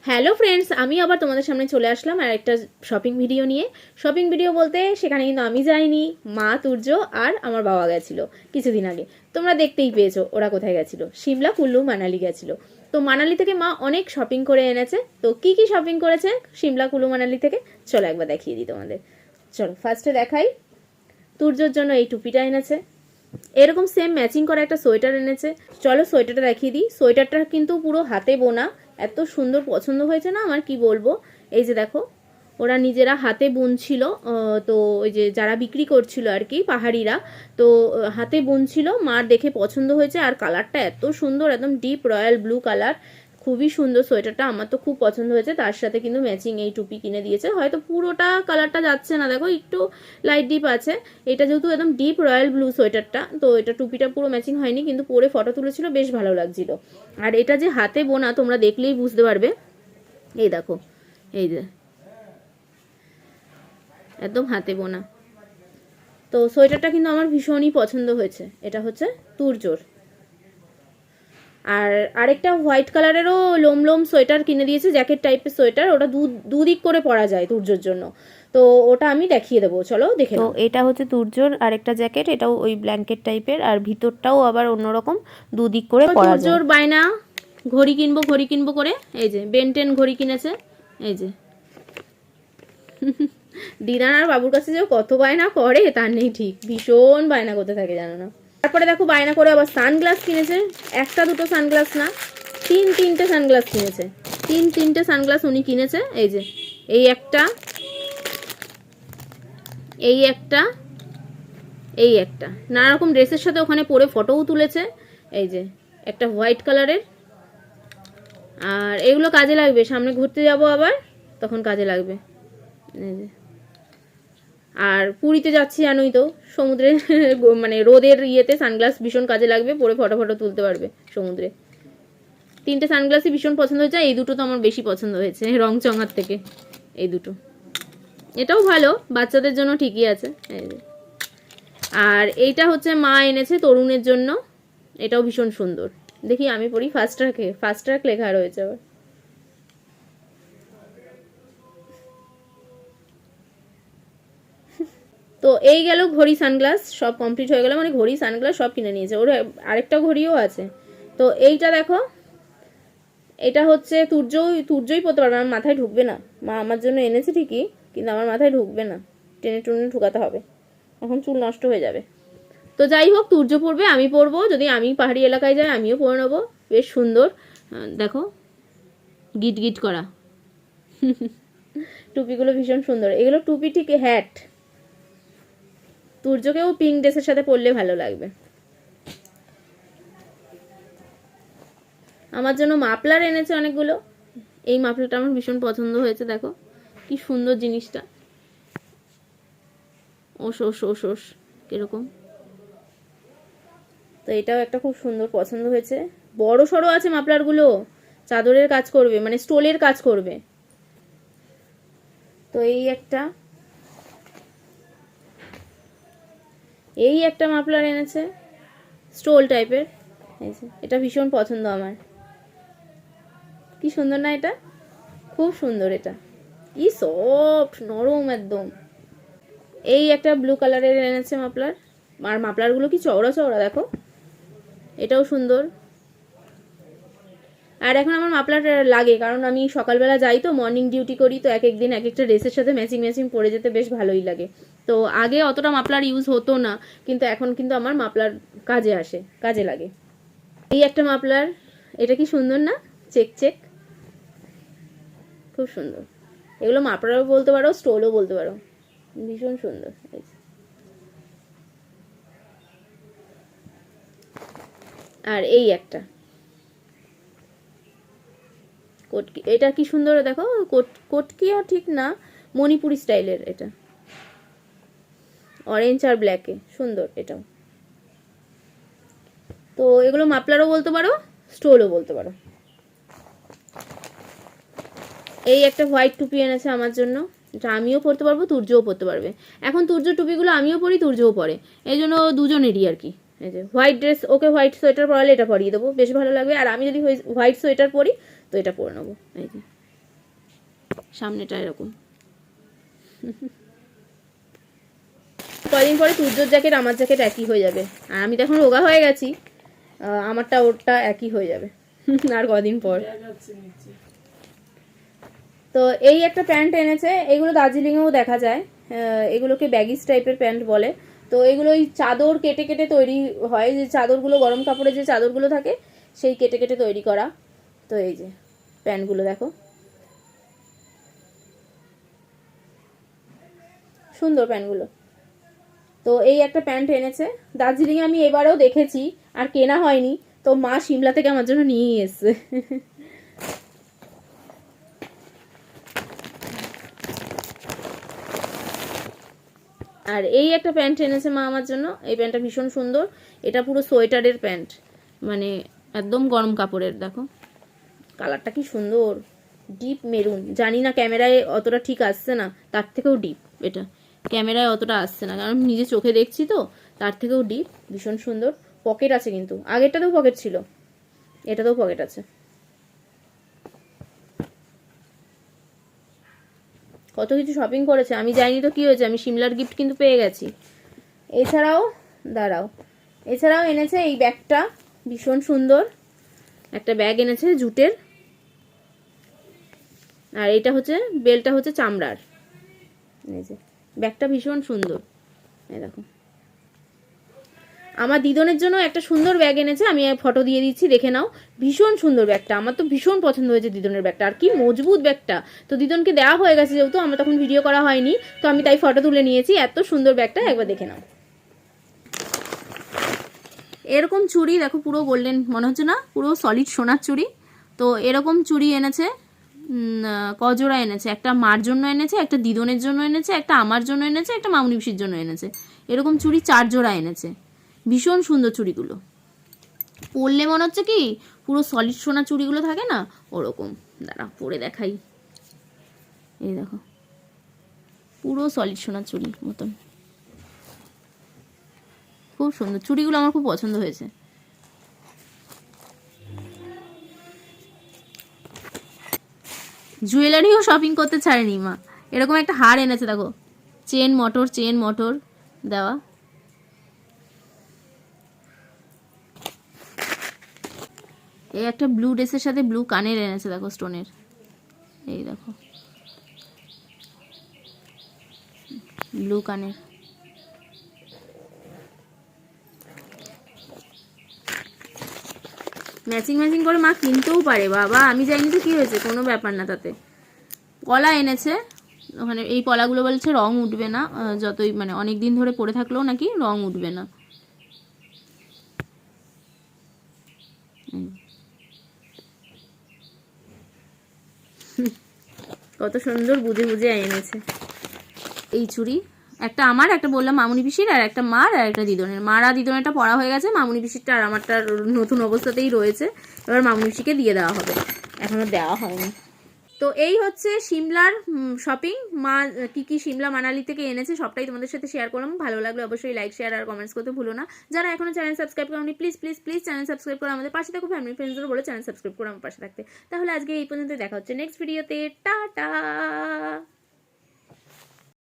Hello friends, আমি আবার তোমাদের সামনে চলে আসলাম আর একটা শপিং ভিডিও নিয়ে। শপিং ভিডিও বলতে সেখানে কিন্তু আমি যাইনি, মা, তুর্য আর আমার বাবা গেছিলো কিছুদিন আগে। তোমরা দেখতেই পেয়েছো ওরা কোথায় গেছিলো, সিমলা, কুল্লু, মানালি গেছিলো। তো মানালি থেকে মা অনেক শপিং করে এনেছে। তো কি কি শপিং করেছে সিমলা, কুল্লু, মানালি থেকে চলো একবার দেখিয়ে দিই তোমাদের। চলো ফার্স্টে দেখাই। তুর্যর জন্য এই টুপিটা এনেছে, এরকম সেম ম্যাচিং করা একটা সোয়েটার এনেছে। চলো সোয়েটারটা দেখিয়ে দিই। সোয়েটারটা কিন্তু পুরো হাতে বোনা, এত সুন্দর পছন্দ হয়েছে না আমার, কি বলবো। এই যে দেখো, ওরা নিজেরা হাতে বুনছিল। তো ওই যে যারা বিক্রি করছিল আর কি, পাহাড়িরা, তো হাতে বুনছিল। মার দেখে পছন্দ হয়েছে, আর কালারটা এত সুন্দর, একদম ডিপ রয়্যাল ব্লু কালার, খুবই সুন্দর সোয়েটারটা। আমার তো খুব পছন্দ হয়েছে। তার সাথে কিন্তু ম্যাচিং এই টুপি কিনে দিয়েছে। হয়তো পুরোটা কালারটা যাচ্ছে না, দেখো একটু লাইট ডিপ আছে। এটা যেহেতু একদম ডিপ রয়্যাল ব্লু সোয়েটারটা, তো এটা টুপিটা পুরো ম্যাচিং হয়নি, কিন্তু পরে ফটো তুলেছিল, বেশ ভালো লাগছিল। আর এটা যে হাতে বোনা, তোমরা দেখলেই বুঝতে পারবে। এই দেখো, এই যে একদম হাতে বোনা। তো সোয়েটারটা কিন্তু আমার ভীষণই পছন্দ হয়েছে। এটা হচ্ছে তুর্যর। আর আরেকটা হোয়াইট কালারেরও লোম লোম সোয়েটার কিনে দিয়েছে, জ্যাকেট টাইপের সোয়েটার। ওটা দুদিক করে পরা যায় তুর্যর জন্য। তো ওটা আমি দেখিয়ে দেবো, চলো দেখে। তো এটা হচ্ছে তুর্যর আরেকটা জ্যাকেট, এটাও ওই ব্ল্যাঙ্কেট টাইপের, আর ভিতরটাও আবার অন্যরকম, দুদিক করে পরা যায়। তুর্যর বায়না ঘড়ি কিনবো করে, এই যে বেনটেন ঘড়ি কিনেছে। এই যে দিদার আর বাবুর কাছে যে কত বায়না করে তার নেই ঠিক, ভীষণ বায়না করতে থাকে, জানো না। তারপরে দেখো বায়না করে আবার সানগ্লাস কিনেছে। একটা দুটো সানগ্লাস না, তিনটে সানগ্লাস কিনেছে। তিনটে সানগ্লাস উনি কিনেছে। এই যে এই একটা, এই একটা, এই একটা, নানা রকম ড্রেসের সাথে ওখানে পরে ফটোও তুলেছে। এই যে একটা হোয়াইট কালারের। আর এগুলো কাজে লাগবে, সামনে ঘুরতে যাব আবার, তখন কাজে লাগবে। এই যে, আর পুরীতে যাচ্ছি জানোই তো, সমুদ্রে মানে রোদের ইয়েতে সানগ্লাস ভীষণ কাজে লাগবে, পরে ফটো তুলতে পারবে সমুদ্রে। তিনটে সানগ্লাসই ভীষণ পছন্দ হয়েছে। এই দুটো তো আমার বেশি পছন্দ হয়েছে রংচঙার থেকে, এই দুটো। এটাও ভালো, বাচ্চাদের জন্য ঠিকই আছে। আর এইটা হচ্ছে মা এনেছে তরুণের জন্য, এটাও ভীষণ সুন্দর। দেখি আমি পড়ি, ফাস্ট ট্র্যাক লেখা রয়েছে আবার। তো এই গেল ঘড়ি, সানগ্লাস সব কমপ্লিট হয়ে গেল, মানে ঘড়ি সানগ্লাস সব কিনে নিয়েছে। ওর আরেকটা ঘড়িও আছে। তো এইটা দেখো, এটা হচ্ছে তুর্যই পরতে পারবে, আমার মাথায় ঢুকবে না। মা আমার জন্য এনেছে ঠিকই, কিন্তু আমার মাথায় ঢুকবে না, টেনে টুনে ঢুকাতে হবে, এখন চুল নষ্ট হয়ে যাবে। তো যাই হোক, তুর্য পরবে, আমি পরবো, যদি আমি পাহাড়ি এলাকায় যাই আমিও পরে নেবো। বেশ সুন্দর, দেখো গিট গিট করা টুপিগুলো ভীষণ সুন্দর। এগুলো টুপি ঠিক হ্যাট। তুর্যকেও পিঙ্ক ড্রেসের সাথে পরলে ভালো লাগবে। আমার জন্য মাফলার এনেছে অনেকগুলো। এই মাফলারটা আমার ভীষণ পছন্দ হয়েছে, দেখো কি সুন্দর জিনিসটা, ওস ওস ওস ওস কিরকম। তো এটাও একটা খুব সুন্দর পছন্দ হয়েছে। বড় সড়ো আছে মাফলারগুলো, চাদরের কাজ করবে, মানে স্টোলের কাজ করবে। তো এই একটা মাফলার এনেছে স্টোল টাইপের। এটা ভীষণ পছন্দ আমার, কি সুন্দর না, এটা খুব সুন্দর। এটা কি সফট, নরম একদম। এই একটা ব্লু কালারের এনেছে মাফলার, আর মাফলারগুলো কি চওড়া চওড়া, দেখো এটাও সুন্দর। আর এখন আমার মাফলার লাগে, কারণ আমি সকালবেলা যাই তো, মর্নিং ডিউটি করি, তো এক একদিন এক একটা ড্রেসের সাথে ম্যাচিং পরে যেতে বেশ ভালোই লাগে। তো আগে অতটা মাফলার ইউজ হতো না, কিন্তু এখন কিন্তু আমার মাফলার কাজে আসে, কাজে লাগে। এই একটা মাফলার, এটা কি সুন্দর না, চেক চেক, খুব সুন্দর। এগুলো মাফলারও বলতে পারো, স্টোলও বলতে পারো, ভীষণ সুন্দর। আর এই একটা কোটকি, এটা কি সুন্দর, দেখো কোটকিও ঠিক না, মণিপুরি স্টাইলের। এটা অরেঞ্জ আর ব্ল্যাকে সুন্দর এটাও। তো এগুলো মাফলারও বলতে পারো, স্টোলও বলতে পারো। এই একটা হোয়াইট টুপি এনেছে আমার জন্য, এটা আমিও পরতে পারবো, তুর্যও পরতে পারবে। এখন তুর্য টুপিগুলো আমিও পরি, তুর্যও পরে, এই জন্য দুজনেরই আর কি। এই যে white dress, okay white sweater পরালে এটা পরিয়ে দেবো, বেশ ভালো লাগবে। আর আমি যদি হোয়াইট সোয়েটার পরি তো এটা পরে নেবো। এই যে সামনেটা এরকম। কদিন পরে তুর্যর জ্যাকেট আমার জ্যাকেট একই হয়ে যাবে, আর আমি তো এখন রোগা হয়ে গেছি, আমারটা ওরটা একই হয়ে যাবে আর কদিন পর। তো এই একটা প্যান্ট এনেছে, এগুলো দার্জিলিংয়েও দেখা যায়, এগুলোকে ব্যাগিস টাইপের প্যান্ট বলে। তো এগুলো ওই চাদর কেটে কেটে তৈরি হয়, যে চাদরগুলো গরম কাপড়ে যে চাদরগুলো থাকে সেই কেটে কেটে তৈরি করা। তো এই যে প্যান্টগুলো দেখো, সুন্দর প্যান্টগুলো। তো এই একটা প্যান্ট এনেছে, দার্জিলিংয়ে আমি এবারেও দেখেছি, আর কেনা হয়নি, তো মা সিমলা থেকে আমার জন্য নিয়েই এসছে। আর এই একটা প্যান্ট এনেছে মা আমার জন্য, এই প্যান্টটা ভীষণ সুন্দর, এটা পুরো সোয়েটারের প্যান্ট, মানে একদম গরম কাপড়ের। দেখো কালারটা কি সুন্দর, ডিপ মেরুন, জানি না ক্যামেরায় অতটা ঠিক আসছে না, তার থেকেও ডিপ, এটা ক্যামেরায় অতটা আসছে না কারণ নিজে চোখে দেখছি তো, তার থেকেও ডিপ, ভীষণ সুন্দর। পকেট আছে কিন্তু, আগেরটাতেও পকেট ছিল, এটাতেও পকেট আছে। কত কিছু শপিং করেছে, আমি যাইনি তো কি হয়েছে, আমি সিমলার গিফট কিন্তু পেয়ে গেছি। এছাড়াও এছাড়াও এনেছে এই ব্যাগটা, ভীষণ সুন্দর একটা ব্যাগ এনেছে জুটের, আর এটা হচ্ছে বেলটা হচ্ছে চামড়ার। এই যে ব্যাগটা ভীষণ সুন্দর, এই দেখো। আমার দিদনের জন্য একটা সুন্দর ব্যাগ এনেছে, আমি ফটো দিয়ে দিচ্ছি, দেখে নাও, ভীষণ সুন্দর ব্যাগটা, আমার তো ভীষণ পছন্দ হয়েছে দিদনের ব্যাগটা, আর কি মজবুত ব্যাগটা। তো দিদনকে দেওয়া হয়ে গেছে যেহেতু, আমার তখন ভিডিও করা হয়নি, তো আমি তাই ফটো তুলে নিয়েছি। এত সুন্দর ব্যাগটা, একবার দেখে নাও। এরকম চুড়ি দেখো, পুরো গোল্ডেন মনে হচ্ছে না, পুরো সলিড সোনার চুড়ি। তো এরকম চুড়ি এনেছে, কজোড়া এনেছে, একটা মার জন্য এনেছে, একটা দিদনের জন্য এনেছে, একটা আমার জন্য এনেছে, একটা মামুনি পিসির জন্য এনেছে। এরকম চুড়ি 4 জোড়া এনেছে, ভীষণ সুন্দর চুড়িগুলো, পরলে মনে হচ্ছে কি পুরো সলিড সোনা চুড়িগুলো থাকে না ওরকম। দাঁড়া পরে দেখাই, এই দেখো পুরো সলিড সোনা চুড়ি মতন, খুব সুন্দর চুড়িগুলো, আমার খুব পছন্দ হয়েছে। জুয়েলারিও শপিং করতে ছাড়েনি মা, এরকম একটা হার এনেছে দেখো, চেন মোটর দেওয়া। এই একটা ব্লু ড্রেসের সাথে ব্লু কানের এনেছে দেখো, স্টোনের, এই দেখো ব্লু কানের। ম্যাচিং করে মা কিনতেও পারে বাবা, আমি জানি তো কি হয়েছে, কোনো ব্যাপার না তাতে। পলা এনেছে, ওখানে এই পলাগুলো বলছে রং উঠবে না, যতই মানে অনেক দিন ধরে পরে থাকলেও নাকি রং উঠবে না। কত সুন্দর বুঝে বুঝে এনেছে। এই চুড়ি একটা আমার, একটা বললাম মামুনি পিসির, আর একটা মার, আর একটা দিদনের। মারা দিদনেরটা পড়া হয়ে গেছে, মামুনি পিসিরটা আর আমারটা নতুন অবস্থাতেই রয়েছে, এবার মামুনি পিসিকে দিয়ে দেওয়া হবে, এখনো দেওয়া হয়নি। তো এই হচ্ছে সিমলার শপিং, মা কি কি সিমলা মানালি থেকে এনেছে সবটাই তোমাদের সাথে শেয়ার করলাম। ভালো লাগলে অবশ্যই লাইক শেয়ার আর কমেন্টস করতে ভুলো না। যারা এখনো চ্যানেল সাবস্ক্রাইব করোনি please please please channel subscribe করে আমাদের পাশে থাকো, ফ্যামিলি ফ্রেন্ডসদেরও বলে চ্যানেল সাবস্ক্রাইব করে আমার পাশে থাকতে। তাহলে আজকে এই পর্যন্ত, দেখা হচ্ছে নেক্সট ভিডিওতে, টাটা।